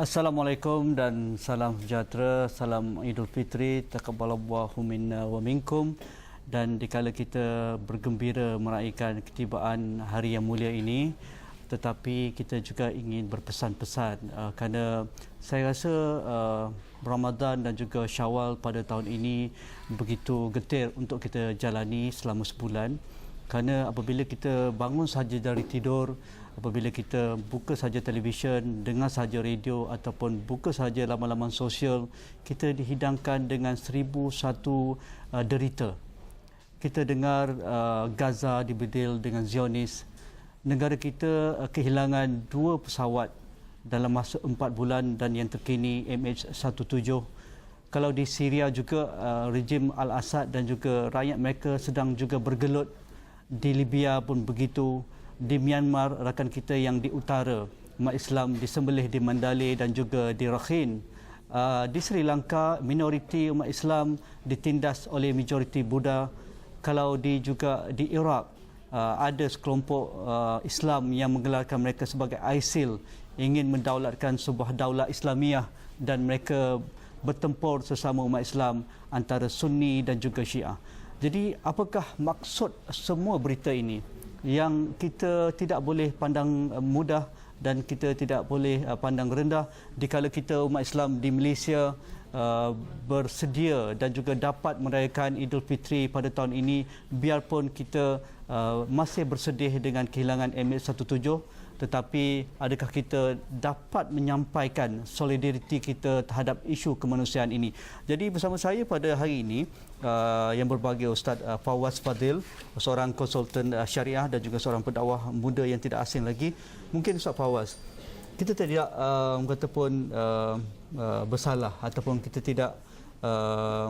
Assalamualaikum dan salam sejahtera, salam Idul Fitri, taqabbalallahu minna wa minkum. Dan dikala kita bergembira meraihkan ketibaan hari yang mulia ini, tetapi kita juga ingin berpesan-pesan kerana saya rasa Ramadan dan juga Syawal pada tahun ini begitu getir untuk kita jalani selama sebulan. Kerana apabila kita bangun saja dari tidur, apabila kita buka saja televisyen, dengar saja radio ataupun buka saja laman-laman sosial, kita dihidangkan dengan 1001 derita. Kita dengar Gaza dibedil dengan Zionis. Negara kita kehilangan 2 pesawat dalam masa 4 bulan dan yang terkini MH17. Kalau di Syria juga rejim Al-Assad dan juga rakyat mereka sedang juga bergelut. Di Libya pun begitu, di Myanmar rakan kita yang di utara, umat Islam disembelih di Mandalay dan juga di Rakhine. Di Sri Lanka minoriti umat Islam ditindas oleh majoriti Buddha. Kalau juga di Iraq ada sekelompok Islam yang menggelarkan mereka sebagai ISIL, ingin mendaulatkan sebuah daulah Islamiah dan mereka bertempur sesama umat Islam antara Sunni dan juga Syiah. Jadi apakah maksud semua berita ini yang kita tidak boleh pandang mudah dan kita tidak boleh pandang rendah dikala kita umat Islam di Malaysia bersedia dan juga dapat merayakan Idul Fitri pada tahun ini, biarpun kita masih bersedih dengan kehilangan MH17, tetapi adakah kita dapat menyampaikan solidariti kita terhadap isu kemanusiaan ini. Jadi bersama saya pada hari ini yang berbahagia Ustaz Fawaz Fadil, seorang konsultan syariah dan juga seorang pendakwah muda yang tidak asing lagi. Mungkin Ustaz Fawaz, kita tidak kata pun bersalah ataupun kita tidak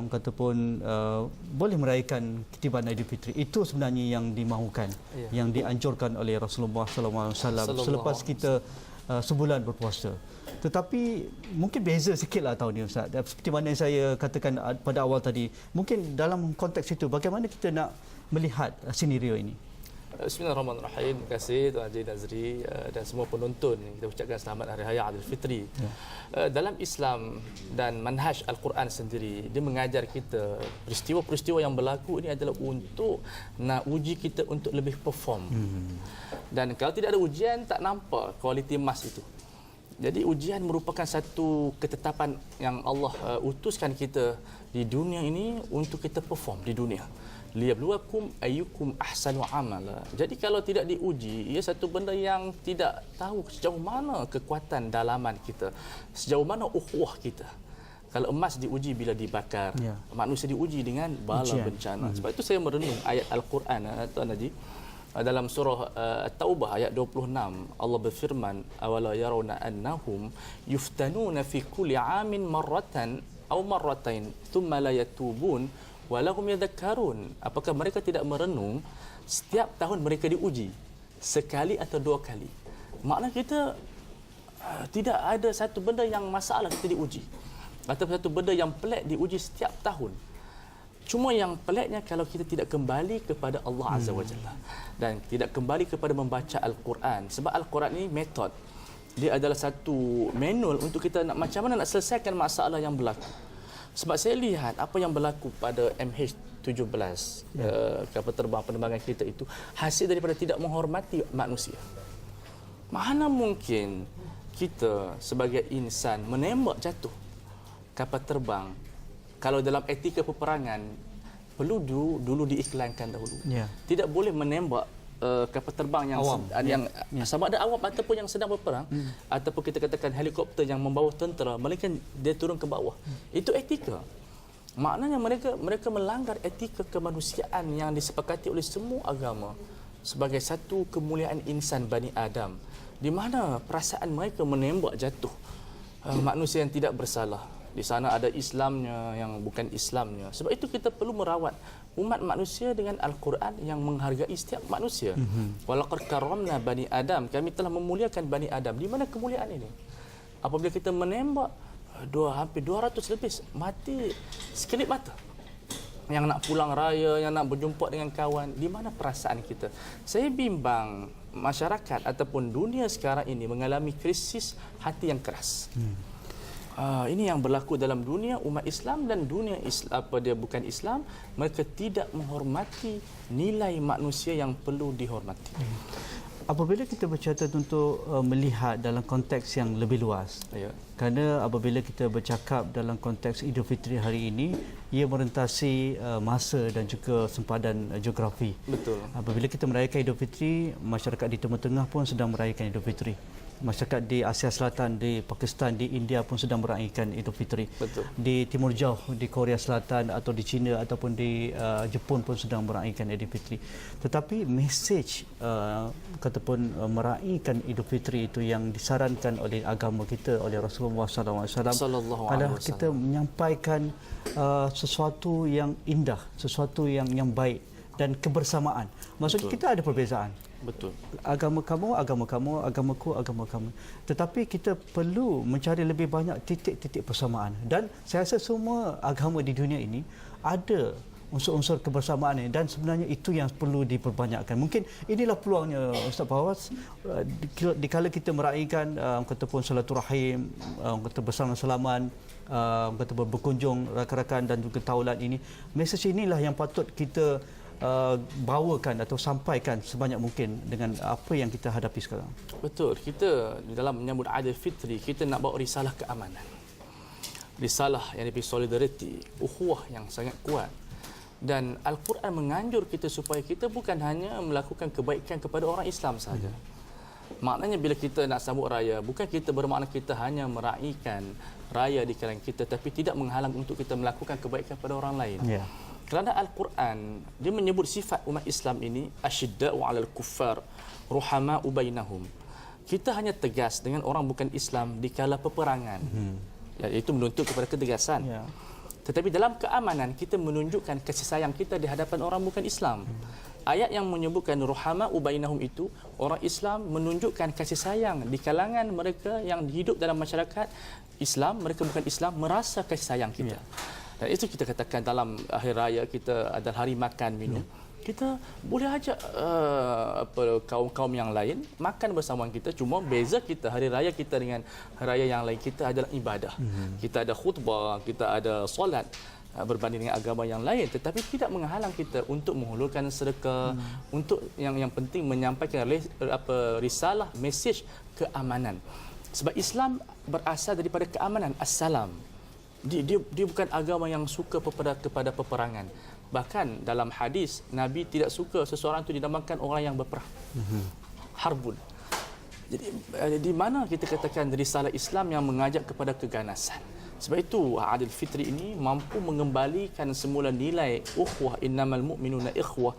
kata pun boleh meraihkan ketibaan Idul Fitri. Itu sebenarnya yang dimahukan, yang dianjurkan oleh Rasulullah SAW selepas kita sebulan berpuasa. Tetapi mungkin beza sikitlah tahun ini Ustaz. Seperti mana yang saya katakan pada awal tadi, mungkin dalam konteks itu bagaimana kita nak melihat senario ini? Bismillahirrahmanirrahim. Terima kasih Tuan Haji Nazri dan semua penonton. Kita ucapkan selamat Hari Raya Aidil Fitri. Dalam Islam dan manhaj Al-Quran sendiri, dia mengajar kita peristiwa-peristiwa yang berlaku ini adalah untuk nak uji kita untuk lebih perform. Dan kalau tidak ada ujian, tak nampak kualiti emas itu. Jadi ujian merupakan satu ketetapan yang Allah utuskan kita di dunia ini untuk kita perform di dunia. Liyabluwakum ayyukum ahsanu amala. Jadi kalau tidak diuji, ia satu benda yang tidak tahu sejauh mana kekuatan dalaman kita, sejauh mana ukhuwah kita. Kalau emas diuji bila dibakar, manusia diuji dengan bala bencana. Sebab itu saya merenung ayat Al-Quran Tuan Haji. Dalam surah At-Taubah ayat 26, Allah berfirman, awala yarawna annahum yuftanuna fi kulli amin marratan aw marratain thumma la yatubun walahum yadhakkarun. Apakah mereka tidak merenung setiap tahun mereka diuji sekali atau 2 kali? Makna kita tidak ada satu benda yang masalah kita diuji atau satu benda yang pelik diuji setiap tahun. Cuma yang peliknya kalau kita tidak kembali kepada Allah Azza wa Jalla dan tidak kembali kepada membaca Al-Quran. Sebab Al-Quran ini metod. Dia adalah satu manual untuk kita nak macam mana nak selesaikan masalah yang berlaku. Sebab saya lihat apa yang berlaku pada MH17, kapal terbang penerbangan kita itu hasil daripada tidak menghormati manusia. Mana mungkin kita sebagai insan menembak jatuh kapal terbang kalau dalam etika peperangan perlu dulu diiklankan dahulu. Tidak boleh menembak kapal terbang yang awam, sama ada awam ataupun yang sedang berperang, ataupun kita katakan helikopter yang membawa tentera, melainkan dia turun ke bawah. Itu etika. Maknanya mereka melanggar etika kemanusiaan yang disepakati oleh semua agama sebagai satu kemuliaan insan Bani Adam, di mana perasaan mereka menembak jatuh manusia yang tidak bersalah. Di sana ada Islamnya yang bukan Islamnya. Sebab itu kita perlu merawat umat manusia dengan Al-Quran yang menghargai setiap manusia. Walaqad karramna Bani Adam. Kami telah memuliakan Bani Adam. Di mana kemuliaan ini? Apabila kita menembak hampir 200 lebih mati sekelip mata. yang nak pulang raya, yang nak berjumpa dengan kawan, di mana perasaan kita? Saya bimbang masyarakat ataupun dunia sekarang ini mengalami krisis hati yang keras. Ini yang berlaku dalam dunia umat Islam dan dunia bukan Islam, mereka tidak menghormati nilai manusia yang perlu dihormati. Apabila kita bercakap untuk melihat dalam konteks yang lebih luas, kerana apabila kita bercakap dalam konteks Aidilfitri hari ini, ia merentasi masa dan juga sempadan geografi. Betul. Apabila kita merayakan Aidilfitri, masyarakat di Timur Tengah pun sedang merayakan Aidilfitri. Masyarakat di Asia Selatan, di Pakistan, di India pun sedang merayakan Aidilfitri. Betul. Di Timur Jauh, di Korea Selatan atau di China ataupun di Jepun pun sedang merayakan Aidilfitri. Tetapi mesej ataupun merayakan Aidilfitri itu yang disarankan oleh agama kita, oleh Rasulullah SAW adalah kita menyampaikan sesuatu yang indah, sesuatu yang baik dan kebersamaan. Maksudnya kita ada perbezaan. Betul. Agama kamu, agamaku, agama kamu. Tetapi kita perlu mencari lebih banyak titik-titik persamaan. Dan saya rasa semua agama di dunia ini ada unsur-unsur kebersamaan ini, dan sebenarnya itu yang perlu diperbanyakkan. Mungkin inilah peluangnya Ustaz Fawaz, dikala kita meraihkan kata pun silaturahim, kata bersalaman-salaman, kata berkunjung rakan-rakan dan juga taulan ini, mesej inilah yang patut kita bawakan atau sampaikan sebanyak mungkin dengan apa yang kita hadapi sekarang. Betul. Kita dalam menyambut Aidilfitri, kita nak bawa risalah keamanan. Risalah yang diberi solidariti, ukhuwah yang sangat kuat. Dan Al-Quran menganjur kita supaya kita bukan hanya melakukan kebaikan kepada orang Islam sahaja. Maknanya bila kita nak sambut raya, bukan kita bermakna kita hanya meraihkan raya di kalangan kita, tapi tidak menghalang untuk kita melakukan kebaikan kepada orang lain. Kerana Al-Quran dia menyebut sifat umat Islam ini asyidda'u 'alal kuffar ruhama'u bainahum. Kita hanya tegas dengan orang bukan Islam di kala peperangan. Itu menuntut kepada ketegasan. Tetapi dalam keamanan kita menunjukkan kasih sayang kita di hadapan orang bukan Islam. Ayat yang menyebutkan ruhama'u bainahum itu, orang Islam menunjukkan kasih sayang di kalangan mereka yang hidup dalam masyarakat Islam, mereka bukan Islam, merasa kasih sayang kita. Dan itu kita katakan dalam akhir raya kita ada hari makan minum. Kita boleh ajak kaum-kaum yang lain makan bersama kita. Cuma beza kita hari raya kita dengan hari raya yang lain, kita adalah ibadah. Kita ada khutbah, kita ada solat berbanding dengan agama yang lain, tetapi tidak menghalang kita untuk menghulurkan sedekah, untuk yang penting menyampaikan risalah, mesej keamanan. Sebab Islam berasal daripada keamanan, assalam. Dia bukan agama yang suka kepada peperangan. Bahkan dalam hadis, Nabi tidak suka seseorang itu dinamakan orang yang berperang. Harbun. Jadi di mana kita katakan risalah Islam yang mengajak kepada keganasan. Sebab itu Aidilfitri ini mampu mengembalikan semula nilai ukhuwah, innamal mu'minuna ikhwah.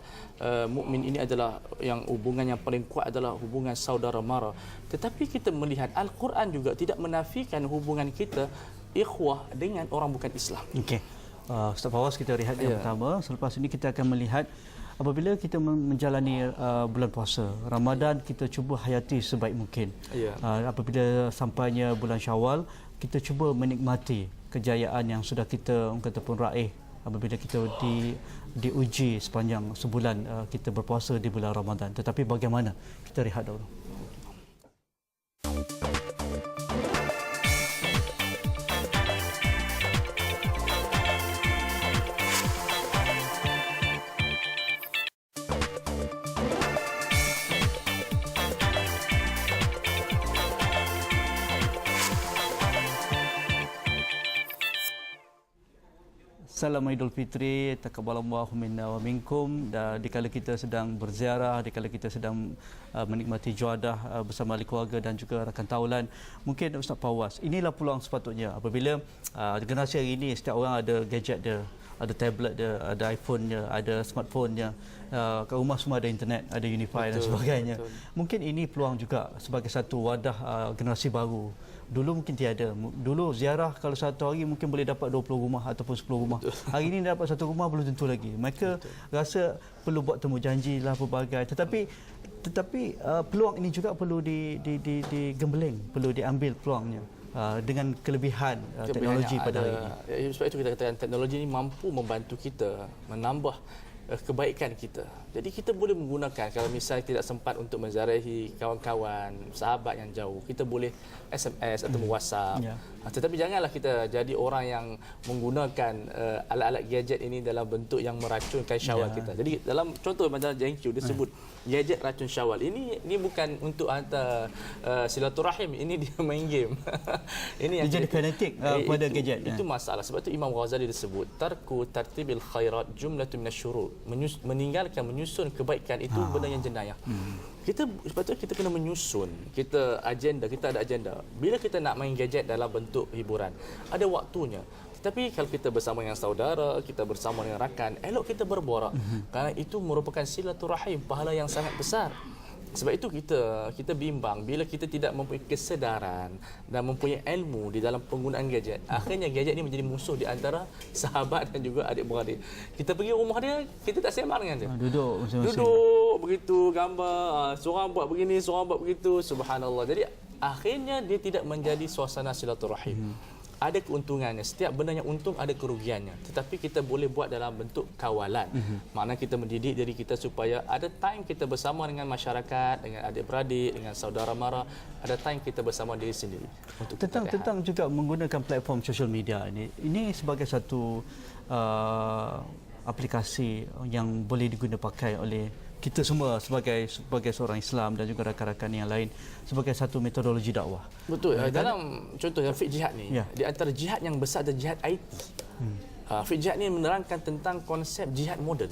Mukmin ini adalah yang hubungan yang paling kuat adalah hubungan saudara mara. Tetapi kita melihat Al-Quran juga tidak menafikan hubungan kita ikhwah dengan orang bukan Islam. Okey. Ustaz Fawaz, kita rehat yang pertama. Selepas ini kita akan melihat apabila kita menjalani bulan puasa Ramadan, kita cuba hayati sebaik mungkin. Apabila sampainya bulan Syawal, kita cuba menikmati kejayaan yang sudah kita raih apabila kita diuji sepanjang sebulan kita berpuasa di bulan Ramadan. Tetapi bagaimana? Kita rehat dulu. Salam Aidilfitri, taqabbalallahu minna wa minkum. Dikala kita sedang berziarah, dikala kita sedang menikmati juadah bersama ahli keluarga dan juga rakan taulan, mungkin Ustaz Fawaz, inilah peluang sepatutnya apabila generasi hari ini setiap orang ada gadget dia, ada tablet dia, ada iPhone dia, ada smartphone dia, kat rumah semua ada internet, ada Unify dan sebagainya. Mungkin ini peluang juga sebagai satu wadah generasi baru. Dulu mungkin tiada. Dulu ziarah kalau satu hari mungkin boleh dapat 20 rumah ataupun 10 rumah. Hari ini dapat satu rumah belum tentu lagi. Mereka rasa perlu buat temu janji lah pelbagai. Tetapi peluang ini juga perlu digembeling, perlu diambil peluangnya. dengan kelebihan teknologi pada hari ini. Sebab itu kita katakan teknologi ini mampu membantu kita menambah kebaikan kita. Jadi kita boleh menggunakan, kalau misalnya tidak sempat untuk menziarahi kawan-kawan, sahabat yang jauh, kita boleh SMS atau WhatsApp. Tetapi janganlah kita jadi orang yang menggunakan alat-alat gadget ini dalam bentuk yang meracunkan syawal kita. Jadi dalam contoh macam JNQ dia sebut gadget racun syawal. Ini bukan untuk hantar silaturahim, ini dia main game. Ini yang dia jadi fanatik pada gadget. Itu masalah. Sebab itu Imam Ghazali disebut tarku tartibil khairat jumlatun minasyurur. Meninggalkan menyusun kebaikan itu benda yang jenayah. Kita sepatutnya kita kena menyusun. Kita ada agenda. Bila kita nak main gadget dalam bentuk hiburan, ada waktunya. Tetapi kalau kita bersama dengan saudara, kita bersama dengan rakan, elok kita berborak. Kerana itu merupakan silaturahim, pahala yang sangat besar. Sebab itu kita bimbang bila kita tidak mempunyai kesedaran dan mempunyai ilmu di dalam penggunaan gadget. Akhirnya gadget ini menjadi musuh di antara sahabat dan juga adik-beradik. Kita pergi rumah dia, kita tak sembang dengan dia. Duduk begitu, gambar, seorang buat begini, seorang buat begitu, subhanallah. Jadi akhirnya dia tidak menjadi suasana silaturahim. Ada keuntungannya. Setiap benda yang untung ada kerugiannya. Tetapi kita boleh buat dalam bentuk kawalan. Maknanya kita mendidik diri kita supaya ada time kita bersama dengan masyarakat, dengan adik-beradik, dengan saudara mara. Ada time kita bersama diri sendiri. Tentang juga menggunakan platform social media ini. Ini sebagai satu aplikasi yang boleh digunakan pakai oleh kita semua sebagai seorang Islam dan juga rakan-rakan yang lain sebagai satu metodologi dakwah. Betul. Dalam contoh yang fiqh jihad ni, di antara jihad yang besar adalah jihad IT. Fiqh jihad ni menerangkan tentang konsep jihad moden.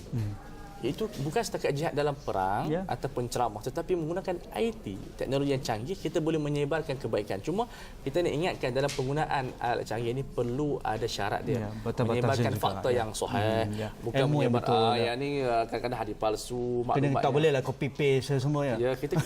Iaitu bukan setakat jihad dalam perang ataupun ceramah, tetapi menggunakan IT, teknologi yang canggih, kita boleh menyebarkan kebaikan. Cuma kita nak ingatkan dalam penggunaan alat canggih ini perlu ada syarat dia. Menyebarkan fakta yang sahih, bukan menyebar yang ni kadang-kadang hadis palsu, maklumat. Tak bolehlah copy paste semua ya. Ya, kita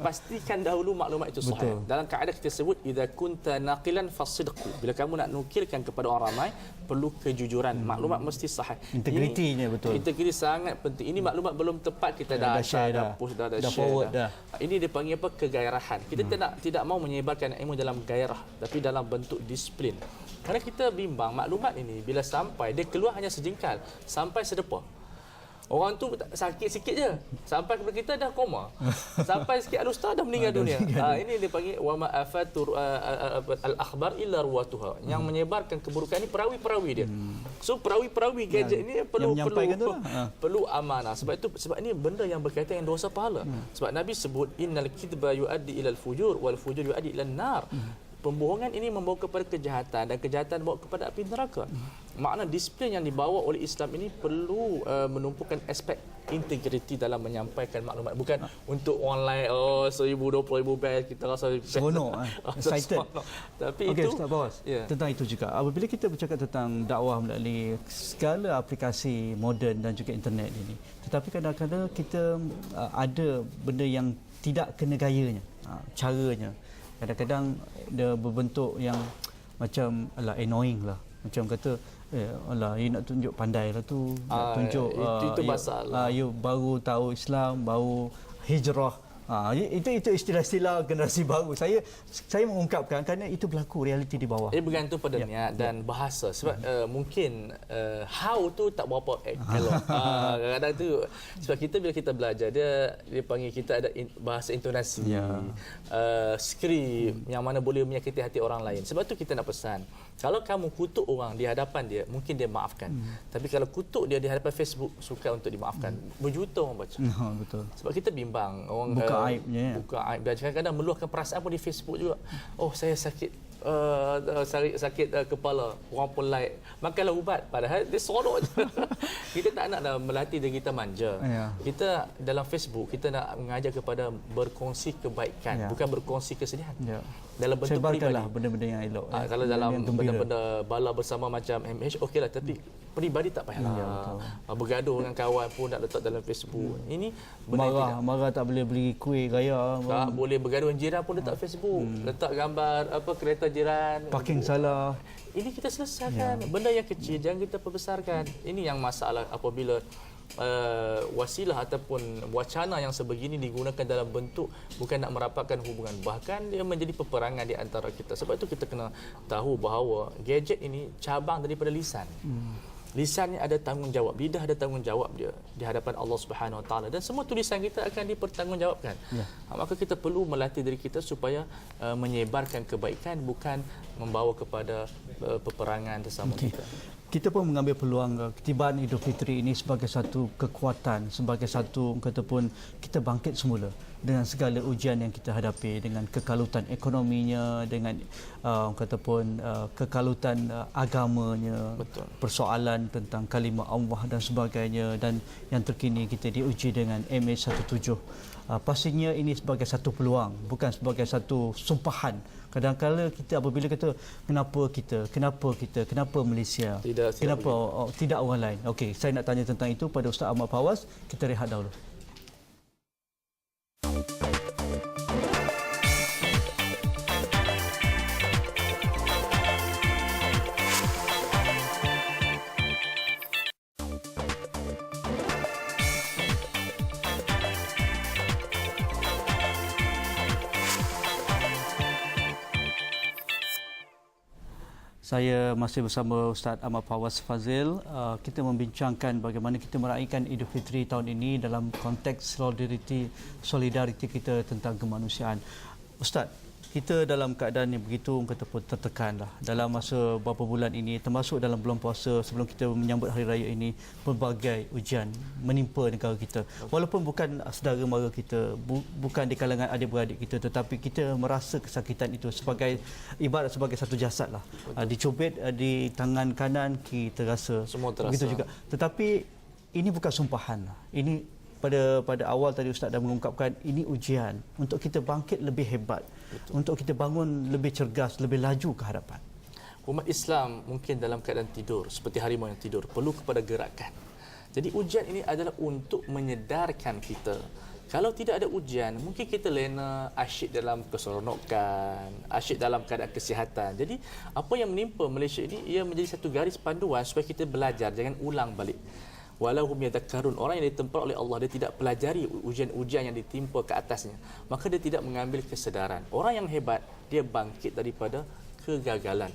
pastikan dahulu maklumat itu sahih. Dalam kaedah kita sebut idza kunta naqilan fasidqu. Bila kamu nak nukilkan kepada orang ramai, perlu kejujuran. Maklumat mesti sahih. Integritinya betul. Integriti sangat penting. Ini maklumat belum tepat, kita dah share, dah post, dah forward dah. Ini dipanggil apa? Kegairahan. Kita tidak mau menyebarkan ilmu dalam gairah, tapi dalam bentuk disiplin. Kerana kita bimbang maklumat ini bila sampai, dia keluar hanya sejengkal, sampai sedepa. Orang tu sakit sikit je, sampai kepada kita dah koma. Sampai sikit al-ustaz dah meninggal dunia. Ini dia panggil wa ma afatur al-akhbar illa ruwatuha. Yang menyebarkan keburukan ini perawi-perawi dia. So perawi-perawi gadget ini perlu amanah. Sebab ini benda yang berkaitan dengan dosa pahala. Sebab Nabi sebut innal kidba yuaddi ilal fujur wal fujur yuaddi ilan nar. Pembohongan ini membawa kepada kejahatan dan kejahatan membawa kepada api neraka. Makna disiplin yang dibawa oleh Islam ini perlu menumpukan aspek integriti dalam menyampaikan maklumat. Bukan untuk online 1,000, 20,000 bel kita rasa seronok, excited. Tapi itu tentang itu juga. Apabila kita bercakap tentang dakwah melalui segala aplikasi moden dan juga internet ini, tetapi kadang-kadang kita ada benda yang tidak kena gayanya, caranya. Kadang-kadang dia berbentuk yang macam annoying lah. Macam kata you nak tunjuk pandai lah tu, nak tunjuk itu masalah. You baru tahu Islam, baru hijrah. Itu istilah-istilah generasi baru. Saya mengungkapkan kerana itu berlaku realiti di bawah. Ia bergantung pada niat dan bahasa. Sebab mungkin how tu tak berapa elok. Kadang-kadang tu sebab bila kita belajar dia panggil kita ada bahasa intonasi, skrip yang mana boleh menyakiti hati orang lain. Sebab tu kita nak pesan, kalau kamu kutuk orang di hadapan dia, mungkin dia maafkan. Tapi kalau kutuk dia di hadapan Facebook, sukar untuk dimaafkan. Berjuta orang baca. Betul. Sebab kita bimbang orang buka aibnya. Buka aib. Dan kadang-kadang meluahkan perasaan pun di Facebook juga. Oh, saya sakit sakit kepala, orang pun like, makanlah ubat, padahal dia seronok je. Kita tak nak melatih diri kita manja. Kita dalam Facebook kita nak mengajar kepada berkongsi kebaikan, bukan berkongsi kesedihan. Dalam bentuk sebarkanlah benda-benda yang elok. Kalau dalam benda-benda bala bersama macam MH, okeylah, tapi peribadi tak payahlah. Bergaduh dengan kawan pun nak letak dalam Facebook. Ini marah tak boleh beli kuih raya. Tak boleh bergaduh dengan jiran pun letak Facebook. Letak gambar kereta jiran. Parking salah. Ini kita selesaikan. Benda yang kecil jangan kita perbesarkan. Ini yang masalah apabila wasilah ataupun wacana yang sebegini digunakan dalam bentuk bukan nak merapatkan hubungan, bahkan dia menjadi peperangan di antara kita. Sebab itu kita kena tahu bahawa gadget ini cabang daripada lisan. Lisan ni ada tanggungjawab, lidah ada tanggungjawab dia di hadapan Allah Subhanahu Wa Taala, dan semua tulisan kita akan dipertanggungjawabkan. Maka kita perlu melatih diri kita supaya menyebarkan kebaikan, bukan membawa kepada peperangan bersama kita. Kita pun mengambil peluang ketibaan Aidilfitri ini sebagai satu kekuatan, sebagai satu kata pun kita bangkit semula dengan segala ujian yang kita hadapi, dengan kekalutan ekonominya, dengan kata pun kekalutan agamanya, Betul. persoalan tentang kalimah Allah dan sebagainya, dan yang terkini kita diuji dengan MH17. Pastinya ini sebagai satu peluang, bukan sebagai satu sumpahan. Kadang-kadang kita apabila kata kenapa Malaysia, kenapa tidak orang lain. Okey, saya nak tanya tentang itu pada Ustaz Ahmad Fawaz. Kita rehat dahulu. Saya masih bersama Ustaz Ahmad Fawaz Fazil. Kita membincangkan bagaimana kita meraihkan Aidilfitri tahun ini dalam konteks solidariti kita tentang kemanusiaan. Ustaz, kita dalam keadaan yang begitu kata pun tertekan lah dalam masa beberapa bulan ini, termasuk dalam bulan puasa sebelum kita menyambut hari raya ini, pelbagai ujian menimpa negara kita. Walaupun bukan saudara mara kita, bukan di kalangan adik-beradik kita, tetapi kita merasa kesakitan itu sebagai ibarat sebagai satu jasad lah. Dicubit di tangan kanan, kita rasa. Semua terasa. Begitu juga. Tetapi ini bukan sumpahan lah. Ini pada awal tadi Ustaz dah mengungkapkan ini ujian untuk kita bangkit lebih hebat. Betul. Untuk kita bangun lebih cergas, lebih laju ke hadapan. Umat Islam mungkin dalam keadaan tidur, seperti harimau yang tidur, perlu kepada gerakan. Jadi ujian ini adalah untuk menyedarkan kita. Kalau tidak ada ujian, mungkin kita lena, asyik dalam keseronokan, asyik dalam keadaan kesihatan. Jadi apa yang menimpa Malaysia ini, ia menjadi satu garis panduan supaya kita belajar, jangan ulang balik. Walau hum yadhakkarun, orang yang ditempa oleh Allah, dia tidak pelajari ujian-ujian yang ditimpa ke atasnya, maka dia tidak mengambil kesedaran. Orang yang hebat, dia bangkit daripada kegagalan.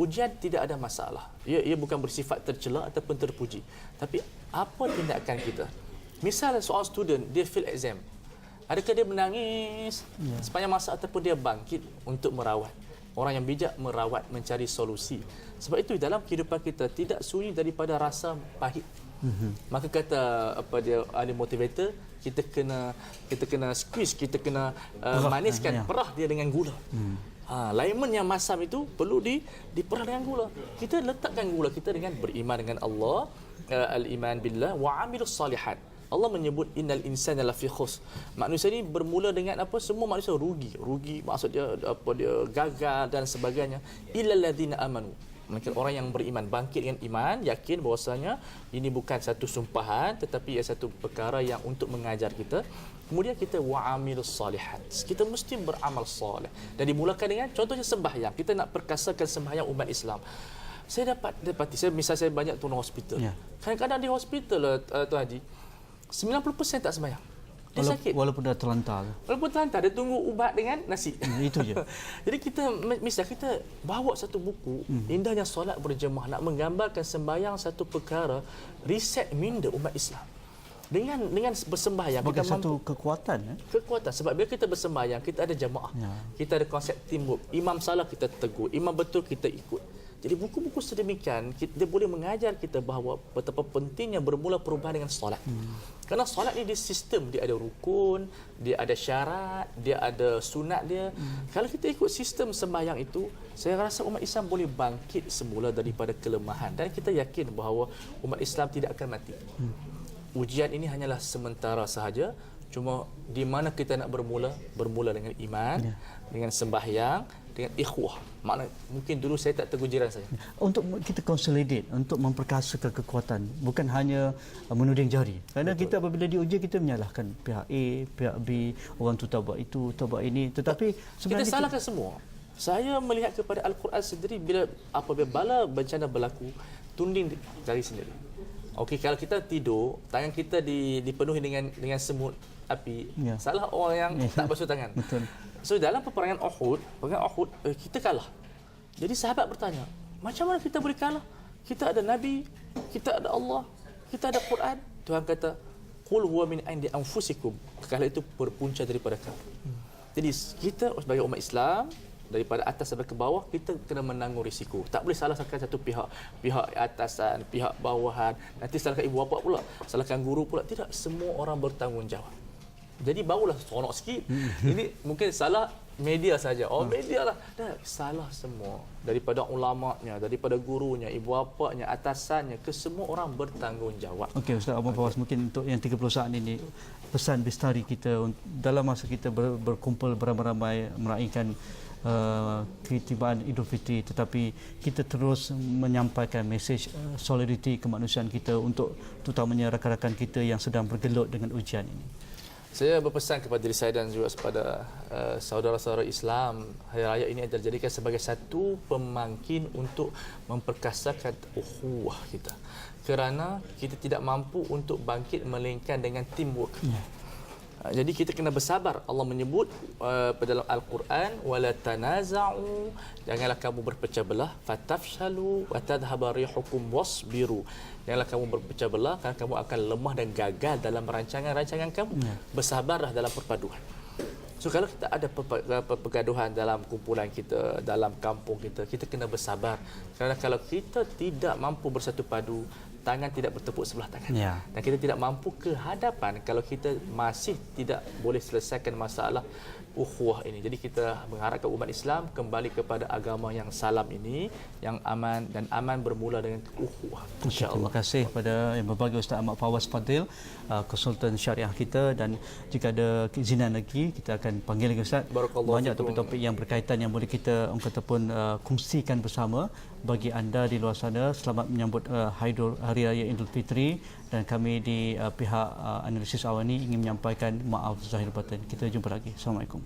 Ujian tidak ada masalah. Ia bukan bersifat tercela ataupun terpuji. Tapi apa tindakan kita? Misalnya soal student, dia fail exam. Adakah dia menangis sepanjang masa ataupun dia bangkit untuk merawat? Orang yang bijak merawat, mencari solusi. Sebab itu dalam kehidupan kita tidak sunyi daripada rasa pahit. Maka kata ahli motivator, kita kena squeeze, kita kena maniskan, perah dia dengan gula. Lemon yang masam itu perlu diperah dengan gula. Kita letakkan gula kita dengan beriman dengan Allah, al-iman billah wa amilus salihat. Allah menyebut innal insana lafi khusr. Manusia ini bermula dengan apa? Semua manusia rugi. Rugi maksud dia dia gagal dan sebagainya. Illal ladzina amanu. Mungkin orang yang beriman, bangkit dengan iman, yakin bahwasanya ini bukan satu sumpahan tetapi ia satu perkara yang untuk mengajar kita. Kemudian kita wa'amilus salihat. Kita mesti beramal soleh. Dan dimulakan dengan contohnya sembahyang. Kita nak perkasakan sembahyang umat Islam. Saya dapati, saya banyak turun hospital. Kadang-kadang di hospital Tuan Haji, 90% tak sembahyang. Dia sakit. Walaupun dah terlantar. Walaupun terlantar, dia tunggu ubat dengan nasi. Itu je. Jadi kita bawa satu buku, Indahnya Solat Berjemaah, nak menggambarkan sembahyang satu perkara, reset minda umat Islam. Dengan bersembahyang sebagai kita satu kekuatan. Kekuatan. Sebab bila kita bersembahyang, kita ada jemaah. Kita ada konsep teamwork. Imam salah, kita tegur. Imam betul, kita ikut. Jadi buku-buku sedemikian, dia boleh mengajar kita bahawa betapa pentingnya bermula perubahan dengan solat. Kerana solat ni dia sistem, dia ada rukun, dia ada syarat, dia ada sunat dia. Kalau kita ikut sistem sembahyang itu, saya rasa umat Islam boleh bangkit semula daripada kelemahan. Dan kita yakin bahawa umat Islam tidak akan mati. Ujian ini hanyalah sementara sahaja. Cuma di mana kita nak bermula dengan iman, dengan sembahyang, dengan ikhwah. Makna mungkin dulu saya tak tegur jiran saya. Untuk kita consolidate, untuk memperkasakan kekuatan, bukan hanya menuding jari. Kerana kita apabila diuji, kita menyalahkan pihak A, pihak B, orang tu tak buat itu, tak buat ini. Tetapi sebenarnya kita salahkan semua. Saya melihat kepada Al-Quran sendiri, apabila bala bencana berlaku, tunding jari sendiri. Okey, kalau kita tidur, tangan kita dipenuhi dengan semut api. Ya. Salah orang yang tak basuh tangan. Betul. So dalam peperangan Uhud, kita kalah. Jadi sahabat bertanya, macam mana kita boleh kalah? Kita ada Nabi, kita ada Allah, kita ada Quran. Tuhan kata, qul huwa min indi anfusikum. Kekalahan itu berpunca daripada kamu. Jadi kita sebagai umat Islam, daripada atas sampai ke bawah, kita kena menanggung risiko. Tak boleh salahkan satu pihak, pihak atasan, pihak bawahan, nanti salahkan ibu bapa pula, salahkan guru pula. Tidak, semua orang bertanggungjawab. Jadi barulah seronok sikit. Ini mungkin salah media saja. Oh, media lah. Dah, salah semua. Daripada ulamanya, daripada gurunya, ibu bapanya, atasannya, ke semua orang bertanggungjawab. Okey Ustaz Abang Fawaz, mungkin untuk yang 30 saat ini pesan bestari kita dalam masa kita berkumpul beramai-ramai meraihkan ketibaan Idul Fitri, tetapi kita terus menyampaikan mesej solidariti kemanusiaan kita untuk terutamanya rakan-rakan kita yang sedang bergelut dengan ujian ini. Saya berpesan kepada diri saya dan juga kepada saudara-saudara Islam, Hari Raya ini adalah dijadikan sebagai satu pemangkin untuk memperkasakan ukhuwah kita. Kerana kita tidak mampu untuk bangkit melainkan dengan teamwork. Jadi kita kena bersabar. Allah menyebut dalam Al-Quran, wala tanaza'u, janganlah kamu berpecah belah, fatafshalu wa tadhhaba rihukum wasbiru. Janganlah kamu berpecah belah kerana kamu akan lemah dan gagal dalam rancangan-rancangan kamu. Bersabarlah dalam perpaduan. So kalau kita ada pergaduhan dalam kumpulan kita, dalam kampung kita, kita kena bersabar. Kerana kalau kita tidak mampu bersatu padu, tangan tidak bertepuk sebelah tangan. Ya. Dan kita tidak mampu ke hadapan kalau kita masih tidak boleh selesaikan masalah ukhuwah ini. Jadi kita mengharapkan umat Islam kembali kepada agama yang salam ini, yang aman, dan aman bermula dengan ukhuwah. InsyaAllah. Terima kasih kepada yang berbagi Ustaz Ahmad Fawaz Fadil, konsultan syariah kita, dan jika ada keizinan lagi kita akan panggil lagi Ustaz. Banyak topik-topik yang berkaitan yang boleh kita ataupun kongsikan bersama bagi anda di luar sana. Selamat menyambut Hari Raya Idul Fitri, dan kami di pihak analisis awal ini ingin menyampaikan maaf zahir batin. Kita jumpa lagi. Assalamualaikum.